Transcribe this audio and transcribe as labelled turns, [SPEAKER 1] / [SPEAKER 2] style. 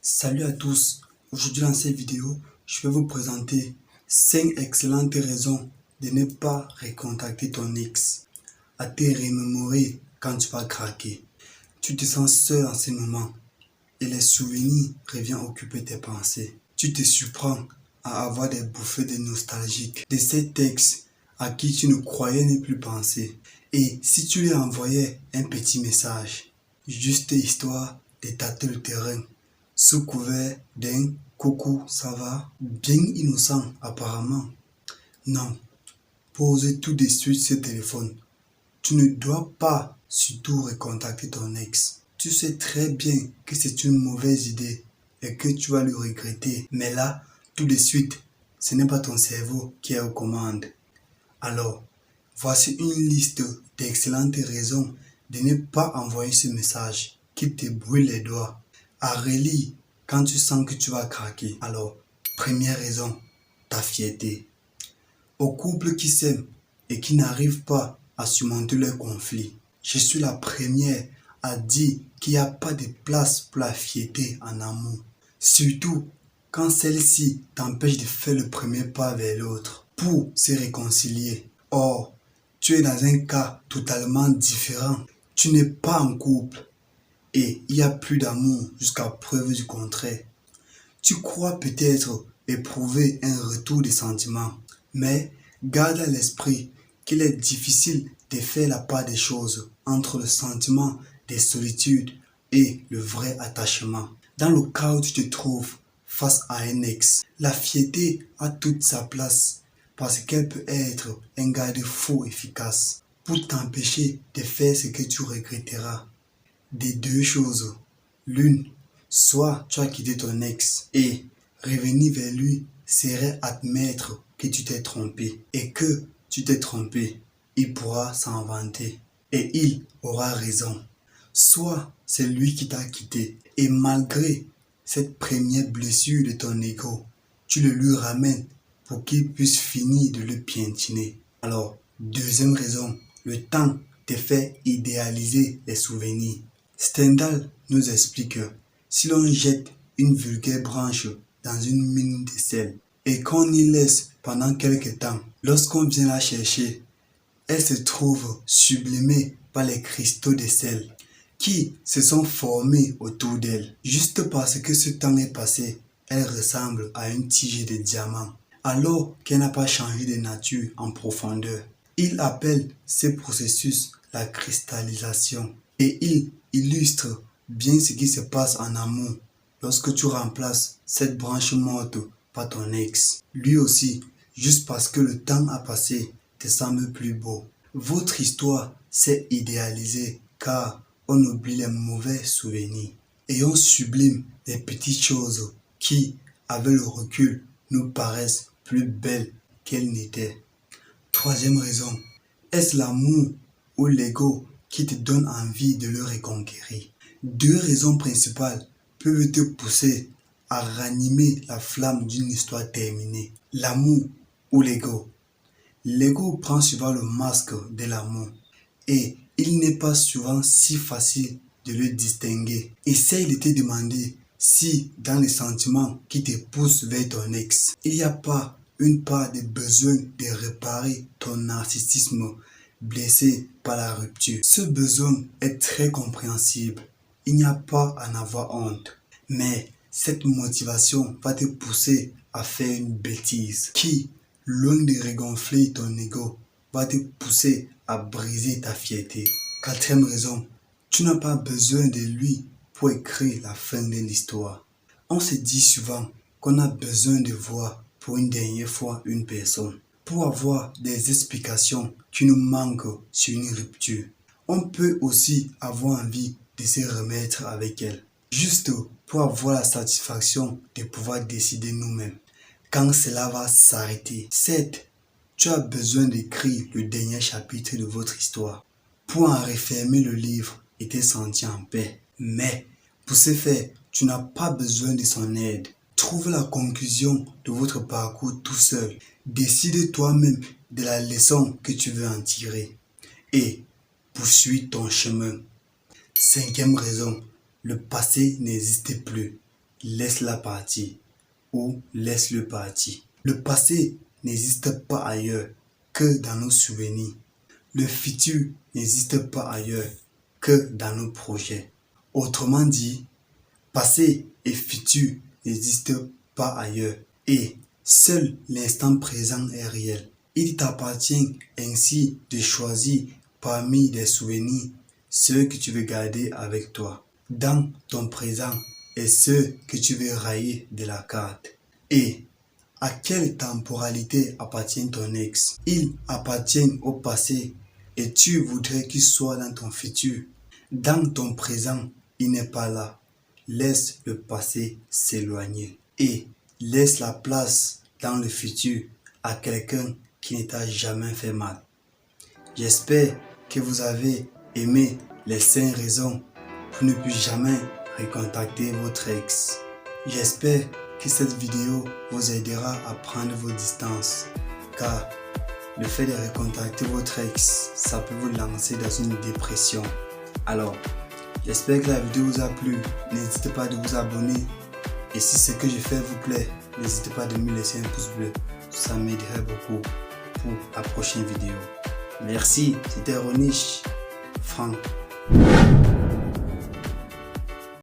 [SPEAKER 1] Salut à tous, aujourd'hui dans cette vidéo, je vais vous présenter 5 excellentes raisons de ne pas recontacter ton ex, à te remémorer quand tu vas craquer. Tu te sens seul en ce moment et les souvenirs reviennent occuper tes pensées. Tu te surprends à avoir des bouffées de nostalgie de cet ex à qui tu ne croyais ne plus penser. Et si tu lui envoyais un petit message, juste histoire de tâter le terrain, sous couvert d'un coucou, ça va, bien innocent apparemment. Non, pose tout de suite ce téléphone. Tu ne dois pas surtout recontacter ton ex. Tu sais très bien que c'est une mauvaise idée et que tu vas le regretter. Mais là, tout de suite, ce n'est pas ton cerveau qui est aux commandes. Alors, voici une liste d'excellentes raisons de ne pas envoyer ce message qui te brûle les doigts. À relire quand tu sens que tu vas craquer. Alors, première raison, ta fierté. Aux couples qui s'aiment et qui n'arrivent pas à surmonter leurs conflits, je suis la première à dire qu'il n'y a pas de place pour la fierté en amour. Surtout quand celle-ci t'empêche de faire le premier pas vers l'autre pour se réconcilier. Or, tu es dans un cas totalement différent. Tu n'es pas en couple et il n'y a plus d'amour jusqu'à preuve du contraire. Tu crois peut-être éprouver un retour des sentiments, mais garde à l'esprit qu'il est difficile de faire la part des choses entre le sentiment de solitude et le vrai attachement. Dans le cas où tu te trouves face à un ex, la fierté a toute sa place parce qu'elle peut être un garde-fou efficace pour t'empêcher de faire ce que tu regretteras. Des deux choses, l'une, soit tu as quitté ton ex et revenir vers lui serait admettre que tu t'es trompé et que tu t'es trompé. Il pourra s'en vanter et il aura raison. Soit c'est lui qui t'a quitté et malgré cette première blessure de ton ego, tu le lui ramènes pour qu'il puisse finir de le piétiner. Alors, deuxième raison, le temps te fait idéaliser les souvenirs. Stendhal nous explique que si l'on jette une vulgaire branche dans une mine de sel et qu'on y laisse pendant quelque temps, lorsqu'on vient la chercher, elle se trouve sublimée par les cristaux de sel qui se sont formés autour d'elle. Juste parce que ce temps est passé, elle ressemble à une tige de diamant, alors qu'elle n'a pas changé de nature en profondeur. Il appelle ce processus la cristallisation et il illustre bien ce qui se passe en amour lorsque tu remplaces cette branche morte par ton ex. Lui aussi, juste parce que le temps a passé, te semble plus beau. Votre histoire s'est idéalisée car on oublie les mauvais souvenirs et on sublime les petites choses qui, avec le recul, nous paraissent plus belles qu'elles n'étaient. Troisième raison, est-ce l'amour ou l'ego qui te donne envie de le reconquérir? Deux raisons principales peuvent te pousser à ranimer la flamme d'une histoire terminée. L'amour ou l'ego. L'ego prend souvent le masque de l'amour et il n'est pas souvent si facile de le distinguer. Essaye de te demander si dans les sentiments qui te poussent vers ton ex, il n'y a pas une part de besoin de réparer ton narcissisme blessé par la rupture. Ce besoin est très compréhensible. Il n'y a pas à en avoir honte. Mais cette motivation va te pousser à faire une bêtise qui, loin de regonfler ton ego, va te pousser à briser ta fierté. Quatrième raison, tu n'as pas besoin de lui pour écrire la fin de l'histoire. On se dit souvent qu'on a besoin de voir pour une dernière fois une personne, pour avoir des explications qui nous manquent sur une rupture. On peut aussi avoir envie de se remettre avec elle, juste pour avoir la satisfaction de pouvoir décider nous-mêmes quand cela va s'arrêter. Certes, tu as besoin d'écrire le dernier chapitre de votre histoire pour en refermer le livre et te sentir en paix. Mais pour ce faire, tu n'as pas besoin de son aide. Trouve la conclusion de votre parcours tout seul. Décide toi-même de la leçon que tu veux en tirer et poursuis ton chemin. Cinquième raison, le passé n'existe plus. laisse-la partir ou laisse-le partir. Le passé n'existe pas ailleurs que dans nos souvenirs. Le futur n'existe pas ailleurs que dans nos projets. Autrement dit, passé et futur n'existent pas ailleurs et seul l'instant présent est réel. Il t'appartient ainsi de choisir parmi des souvenirs ceux que tu veux garder avec toi dans ton présent et ceux que tu veux rayer de la carte. Et à quelle temporalité appartient ton ex? Il appartient au passé et tu voudrais qu'il soit dans ton futur. Dans ton présent, il n'est pas là. Laisse le passé s'éloigner et laisse la place dans le futur à quelqu'un qui ne t'a jamais fait mal. J'espère que vous avez aimé les 5 raisons pour ne plus jamais recontacter votre ex. J'espère que cette vidéo vous aidera à prendre vos distances, car le fait de recontacter votre ex, ça peut vous lancer dans une dépression. Alors, j'espère que la vidéo vous a plu. N'hésitez pas de vous abonner. Et si ce que je fais vous plaît, n'hésitez pas de me laisser un pouce bleu. Ça m'aiderait beaucoup pour la prochaine vidéo. Merci, c'était Ronish Franck.